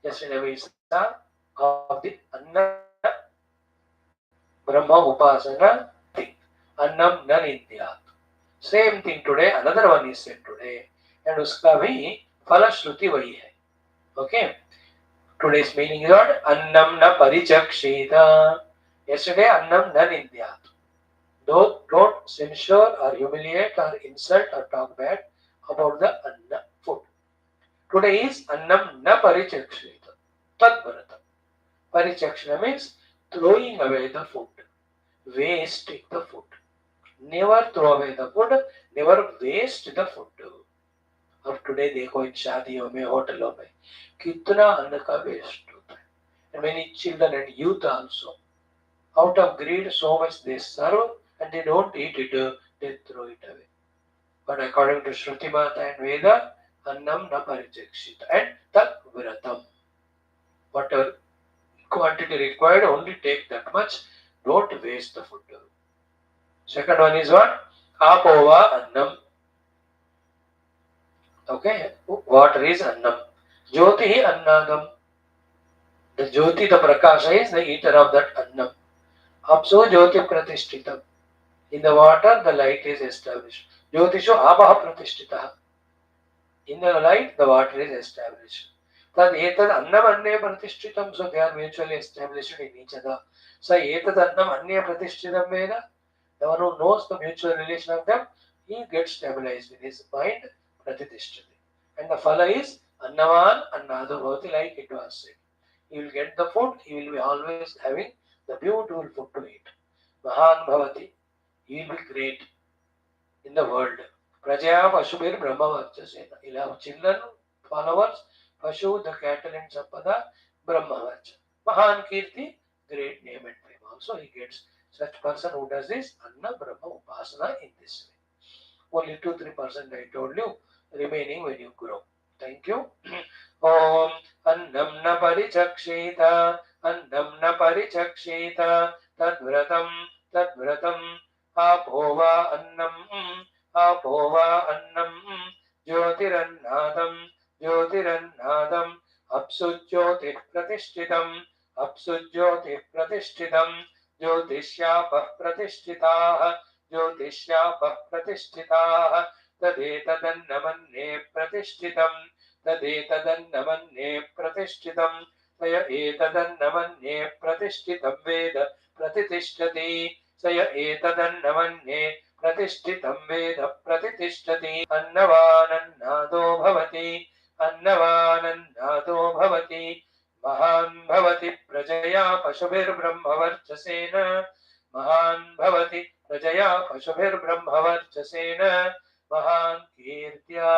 Yesterday we saw of the Anna Brahma Upasana thing. Annam nan Indyat. Same thing today, another one is said today. And uska bhi phala shruti vahi hai. Okay. Today's meaning is what? Annam na parichakshita. Yesterday, annam nan Indyat. Don't censure or humiliate or insult or talk bad about the anna food. Today is annam na parichakshita. Tadbharatam. Parichakshana means throwing away the food, wasting the food. Never throw away the food, never waste the food. अब today देखो इन शादियों में होटलों में कितना अन्न का waste होता है. And many children and youth also, out of greed, so much they serve and they don't eat it, they throw it away. But according to Shruti Mata and Veda, annam na parichakshita and tat vratam. Whatever quantity required, only take that much. Don't waste the food. Second one is what? Apova annam. Okay, water is annam. Jyoti annadam. The Jyoti, the Prakasha, is the eater of that annam. Apso Jyoti pratishthitam. In the water, the light is established. Jyotisho apaha pratishtitah. In the light, the water is established. Tad etad annam anye pratishtitam. So they are mutually established in each other. So etad annam anye pratishtitam veda. The one who knows the mutual relation of them, he gets stabilized with his mind, pratitishthati. And the phala is annavan annado bhavati, like it was said. He will get the food, he will be always having the beautiful food to eat. Mahan bhavati, he will be great in the world. Prajaya Pashubir Brahma Varchasena. He'll have children, followers, Pashu, the cattle and Sampada, Brahma Varcha. Mahan Kirti, great name and fame. Also he gets such person who does this Anna Brahma Upasana in this way. Only 2-3% I told you, remaining when you grow. Thank you. Om Annam na parichakshita, Annam na parichakshita, Tadvratam, Apova Annam, Apova Annam, Jyotirannadam, Apsujyoti Pratishtitam, Jyotishyapah Pratishthitah, Tadetadannamanne Pratishtitam, Saya etadannamanne Pratishtitam Veda Pratitishthati, Saya etadannamanne Pratishtitam Veda Pratitishthati, Annavanannado Bhavati, Mahan Bhavati Prajaya Pashubhir Brahmavarchasena, Mahan Bhavati Prajaya Pashubhir Brahmavarchasena, Mahan Kirtya,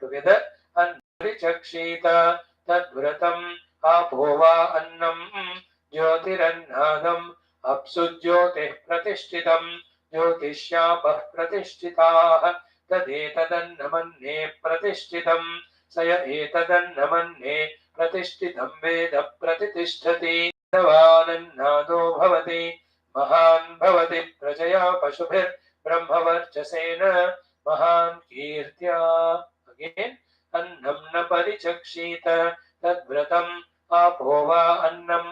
together, and Chakshita, Tadvratam, Apova Annam, Jyotirannadam, Apsujyote Pratishtitam, Jyotishyapah Pratishtitah, Tadetadannamanne Pratishtitam, Saya etadannamanne Pratishtitam Veda Pratitishthati, Annavanannado Bhavati, Mahan Bhavati Prajaya Pashubhir Brahmavarchasena, Mahan Kirtya. Again, Annam na parichakshita, Tadvratam, Apova Annam,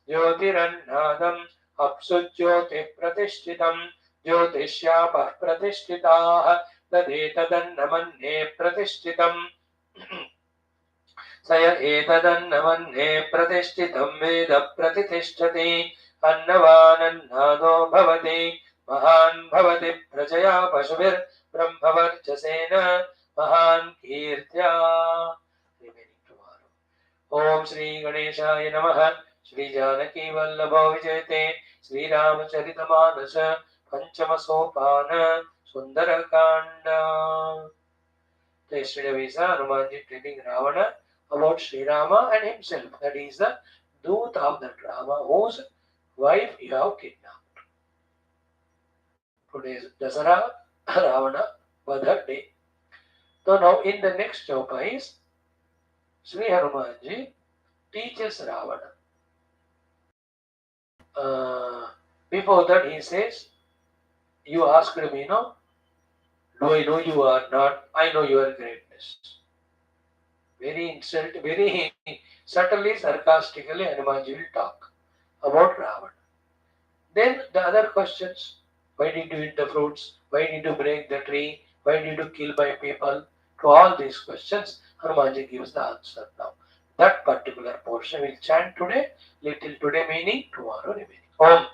Jyotirannadam, Apsujyote Pratishtitam, Jyotishyapah Pratishtitah, Tadetadannamanne Pratishtitam, Saya etadannamanne Pratishtitam Veda Pratitishthati, Annavanannado Bhavati, Mahan Bhavati Prajaya Pashubhir Brahmavarchasena, Mahan Kirtya. Remaining tomorrow. Om Shri Ganeshaya Namaha, Shri Janaki Vallabha Vijayate, Shri Ramacharita Manasa, Panchama Sopana, Sundara Kanda. Yesterday we saw Hanumanji telling Ravana about Sri Rama and himself, that he is the Doot of that Rama, whose wife you have kidnapped. Today is DASARA Ravana Vadha day. So now in the next chaupa is Sri Hanumanji teaches Ravana. Before that he says, you asked me, no? Do I know you are not? I know your greatness. Very subtly, sarcastically, Hanumanji will talk about Ravana. Then the other questions, why did you eat the fruits? Why did you break the tree? Why did you kill my people? To all these questions, Hanumanji gives the answer now. That particular portion will chant today, little today meaning tomorrow remaining. Om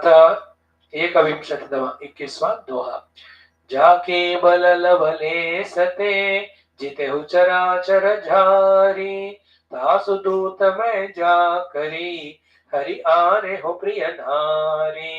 अथ 21वां दोहा। जाके बल लवले सते जितेहु चराचर झारी, तासु दूत मैं जा करी हरि आने हो प्रिय नारी।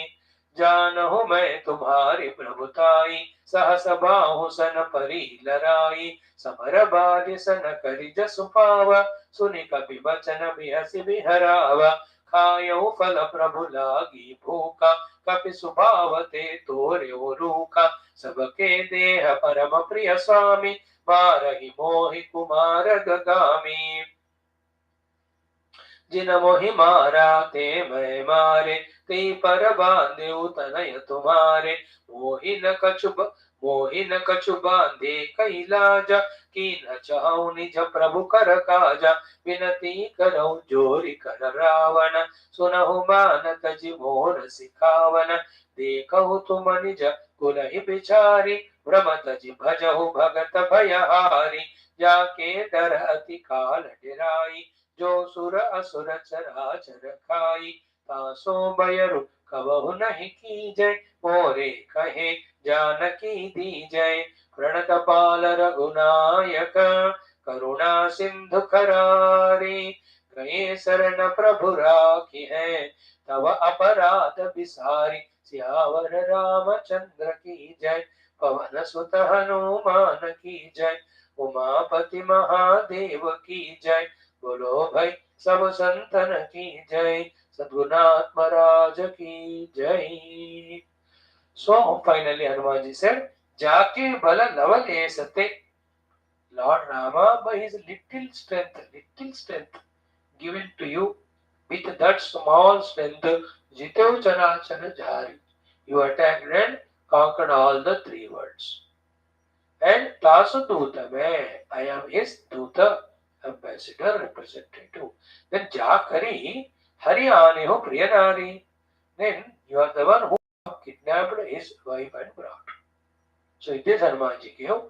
जानहु मैं तुम्हारी प्रभुताई, सहस बाहु सन परी लराई। समर बारि सन करि जसु पावा, सुनि कपि बचन बिहसि बिहरावा। खायउ फल प्रभु लागी भूखा, कपि सुभाव ते तोरे रूखा। सबके देह परम प्रिय स्वामी, मारहि मोहि कुमार गगामी। जिन मोहि मारा ते मैं मारे, ते पर बांधे तनय तुम्हारे। मोहि न कछु बांधे कई लाजा, की न चाहु निज प्रभु कर काजा। विनती करौ जोरि कर रावण, सुनहु मानत जि मोर सिखावन। देखहु तुम निज कुलहि बिचारी, भ्रमत जि भजहु भगत भयहारी। जाके डर अति काल डेराई, जो सुर असुर चराचर खाई। तासो बयरु कबहु नहीं कीजय, मोरे कहे जानकी दीजय। प्रणत पाल रघुनायक, करुणा सिंधु करारे। गए शरण प्रभु राखी है, तव अपराध बिसारी। सियावर रामचंद्र की जय, पवन सुत हनुमान की जय। उमापति महादेव की जय, बोलो भाई सब संतन की जय। सद्गुरुनाथ महाराज की जय। So finally Hanumanji said, Jake bala lavale sate. Lord Rama, by his little strength given to you, with that small strength, Jitev Chanachana Jari, you attacked and conquered all the three worlds. And Tasu Dutame, I am his Duta, ambassador, representative. Then Jakari, Hari Aneho Priyanari, then you are the one who kidnapped his wife and brought. So it is Hanumanji gave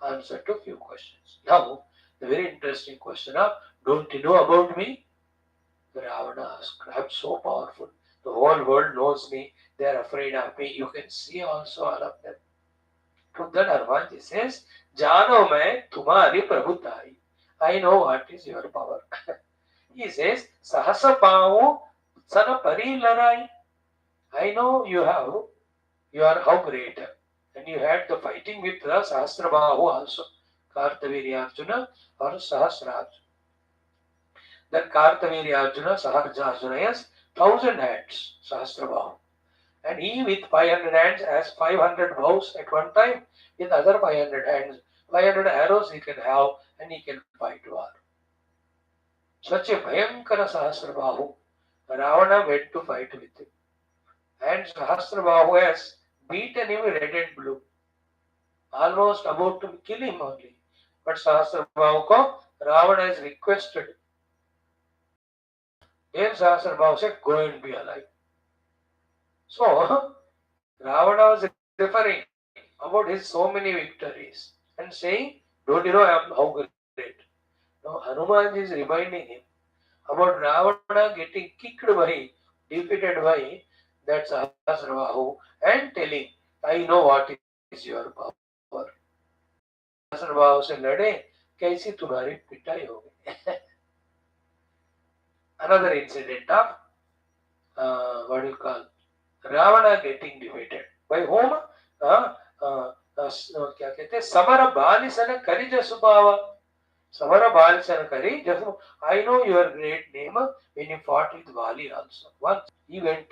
answer to few questions. Now, the very interesting question of, don't you know about me? Ravana asked, I am so powerful. The whole world knows me. They are afraid of me. You can see also all of them. To that Hanumanji says, Jano मैं तुम्हारी प्रभुताई. I know what is your power. He says, Sahasa पाऊं सन परी लड़ाई. I know you are how great. And you had the fighting with the Sahasrabahu also. Kartavirya Arjuna or Sahasraj. Then Kartavirya Arjuna, Saharja Arjuna has 1,000 hands, Sahasrabahu. And he with 500 hands has 500 bows at one time. With other 500 hands, 500 arrows he can have and he can fight war. Such a Bhayankara Sahasrabahu, Ravana went to fight with him. And Sahasrabahu has beaten him red and blue. Almost about to kill him only. But Sahasrabahu ko Ravana has requested. Then Sahasrabahu said, go and be alive. So, Ravana was referring about his so many victories and saying, don't you know I am how great? Now Hanuman is reminding him about Ravana getting kicked by, defeated by that Sahasrabahu and telling, I know what is your power. Sahasrabahu से लड़े कैसी तुम्हारी पिटाई हो गई. Another incident of what do you call Ravana getting defeated by whom? क्या कहते हैं समर बालिसन करी जसुभावा. Samara Balisan Kari, just I know your great name when you fought with VALLI also. Once he went,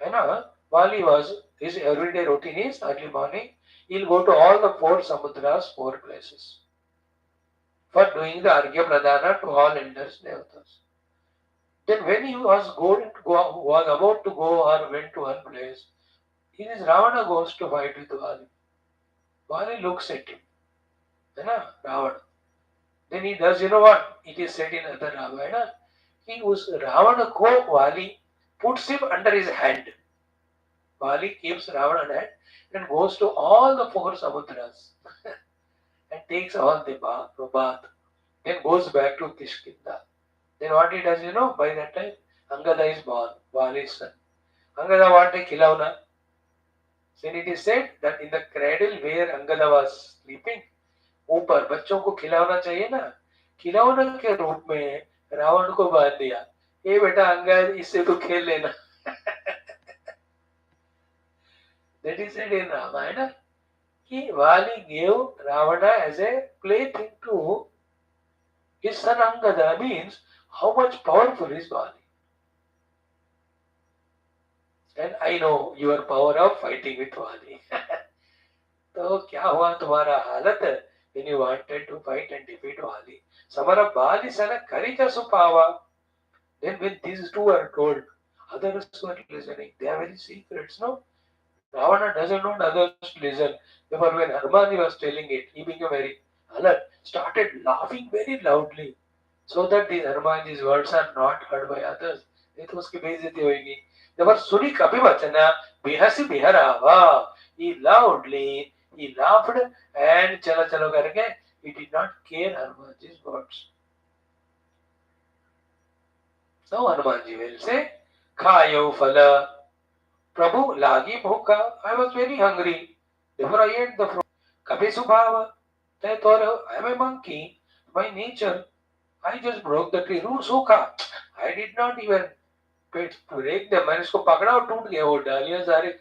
VALLI was, his everyday routine is early morning, he'll go to all the four samudras, four places, for doing the Argya Pradhana to all elders, devatas. Then when he was about to go or went to one place, his Ravana goes to fight with VALLI. VALLI looks at him, Ravana. Then he does, you know what? It is said in other Ramayana. He was Ravana ko VALLI puts him under his hand. VALLI keeps Ravana under hand and goes to all the four samudras and takes all the bath. Then goes back to Kishkinda. Then what he does, by that time, Angada is born, VALLI's son. Angada wanted Khilauna. Then it is said that in the cradle where Angada was sleeping, ऊपर बच्चों को खिलाना चाहिए ना, खिलौना के रूप में रावण को बांध दिया, ये बेटा अंगद इससे तो खेल लेना. That is said in Ramayana. कि Vali gave Ravana as a plaything to his son Angada, means how much powerful is Vali. And I know your power of fighting with Vali. तो क्या हुआ तुम्हारा हालत when you wanted to fight and defeat Vali? Samara Vali sana karita supava. Then when these two are told, others were listening. They are very secrets, no? Ravana doesn't want others to listen. Therefore, when Hanuman was telling it, he became very alert, started laughing very loudly, so that these Hanumanji's words are not heard by others. नहीं तो उसकी बेइज्जती होगी. Therefore, सुनी कभी वचना बेहसी बेहरावा. He loudly, he laughed and चलो चलो करके, he did not care Hanumanji's words. So Hanumanji will say, खायो फल. Prabhu, lagi bhoka. I was very hungry. Therefore I ate the fruit. Kabhi subhava. I thought I am a monkey by nature. I just broke the tree. Ru सूखा. I did not even break them. मैंने इसको पकड़ा और टूट गया. वो डालियां सारे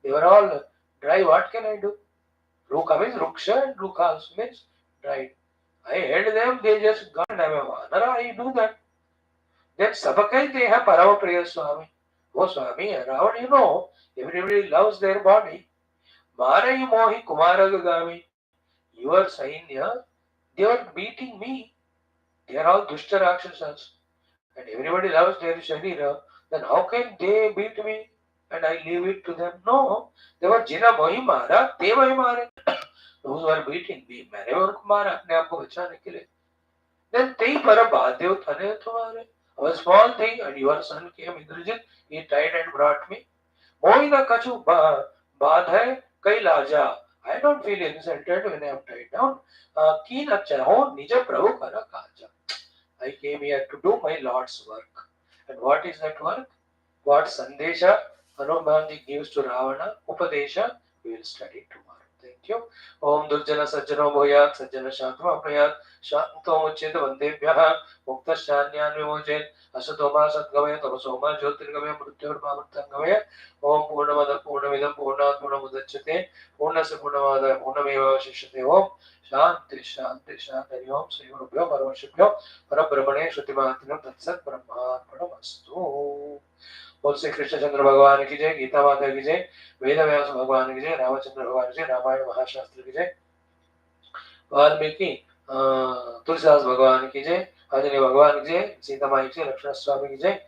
they were all dry. What can I do? Ruka means ruksha and ruka means dried. I held them. They just got and I am a vanara. I do that. Then sabakai deha paravapriya swami. Oh Swami, around you know, everybody loves their body. Marai mohi kumaragami. Your Sainya, they were beating me. They are all dushta rakshasas. And everybody loves their sharira. Then how can they beat me? And I leave it to them? No. They were jina mohi mara, they mohi mare. Those who are beating me, मैंने उनको मारा अपने आप को बचाने के लिए. Then they para बाध्य thane तुम्हारे. A small thing and your son came Indrajit, he tied and brought me. Moina kachu baad hai kai laja. I don't feel insulted when I am tied down. Keen achaho nija prabhu kara kaja. I came here to do my Lord's work. And what is that work? What Sandesha Hanumanji gives to Ravana, Upadesha, we will study tomorrow. Thank you. Om Durjana Sajjano Bhoyat, Sajjana Shantama Prayat, Shanto Muchet Vandebhyaha, Mukta Shanyan Vimojet, Asatoma Satgavaya, Tamasoma Jyotirgavaya, Mrityor Mamurtangavaya, Om Purnamada Purnamidam Purnat Purnamudachate, Purnasa Purnamada Purnameva Shishate Om, Shanti Shanti Shanti Om, Sri Guru Bhyo Paramashibhyo, Parabrahmane Shrutimātinam Tatsat Brahmārpanamastu. बोल श्री कृष्णचंद्र भगवान की जय, गीता माता की जय, वेद व्यास भगवान की जय, रामचंद्र भगवान की जय, रामायण महाशास्त्र की जय, वाल्मीकि तुलसीदास भगवान की जय, आंजनेय भगवान की जय, सीता माई की जय, लक्ष्मण स्वामी की जय,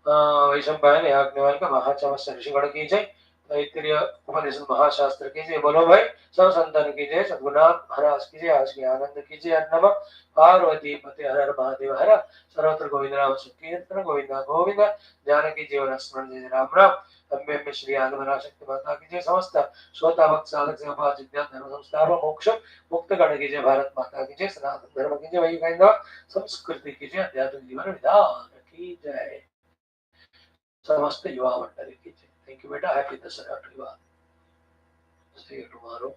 वैशंपायन याज्ञवल्क्य महाचामस्य ऋषिगण की जय, तैत्तिरीय उपनिषद महाशास्त्र की जय. बोलो भाई सब संतान की जय, सद्गुणात्म महाराज की जय, आज की आनंद की जय. नमः पार्वती पते हर हर महादेव हर. सर्वत्र गोविंद नाम संकीर्तन गोविंदा गोविंद. जानकी जीवन स्मरण जय राम राम. अम्बे में श्री आगमना शक्ति माता की जय. समस्त श्रोता भक्त साधक सेवा जिज्ञान धर्म संस्थापन मोक्ष मुक्त गण की जय. भारत माता की जय. सनातन धर्म की जय. वही कहना संस्कृति की जय. अध्यात्म जीवन विधान की जय. समस्त युवा मंडली की जय. थैंक यू बेटा. Happy Dussehra to you all. See you tomorrow.